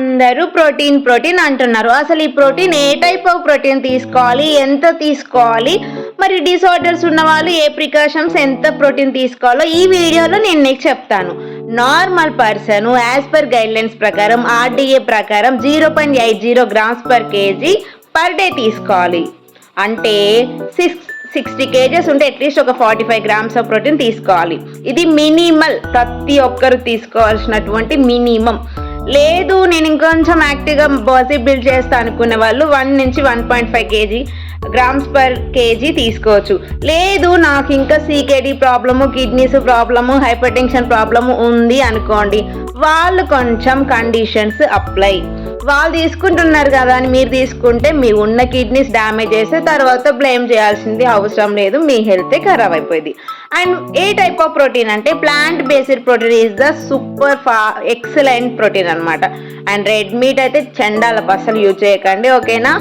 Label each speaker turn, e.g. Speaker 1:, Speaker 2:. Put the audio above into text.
Speaker 1: అందరూ ప్రోటీన్ అంటున్నారు. అసలు ఈ protein A type of protein తీసుకోవాలి, ఎంత తీసుకోవాలి, మరి డిసార్డర్స్ ఉన్న వాళ్ళు ఏ ప్రికాషన్స్ ఎంత ప్రోటీన్ తీసుకోవాలో ఈ వీడియోలో నేను నీకు చెప్తాను. Normal person as per guidelines ప్రకారం RDA ప్రకారం 0.80 grams per kg per day తీసుకోవాలి. అంటే 60 kgs ఉంటే అట్లీస్ట్ ఒక 45 grams ఆఫ్ ప్రోటీన్ తీసుకోవాలి. ఇది మినిమల్, ప్రతి ఒక్కరు తీసుకోవాల్సినటువంటి మినిమం. లేదు నేను ఇంకొంచెం యాక్టివ్గా బాడీ బిల్డ్ చేస్తా అనుకునే వాళ్ళు 1 నుంచి 1.5 grams per kg తీసుకోవచ్చు. లేదు నాకు ఇంకా CKD problem, kidneys problem, hyper tension problem ఉంది అనుకోండి, వాళ్ళు కొంచెం కండిషన్స్ అప్లై. వాళ్ళు తీసుకుంటున్నారు కదా అని మీరు తీసుకుంటే మీ ఉన్న కిడ్నీస్ డ్యామేజ్ చేస్తే తర్వాత బ్లేమ్ చేయాల్సింది అవసరం లేదు, మీ హెల్తే ఖరాబ్ అయిపోయింది. And a type of protein అంటే plant based protein is the super excellent protein అనమాట. అండ్ రెడ్ మీట్ అయితే చండాల అసలు యూజ్ చేయకండి, ఓకేనా.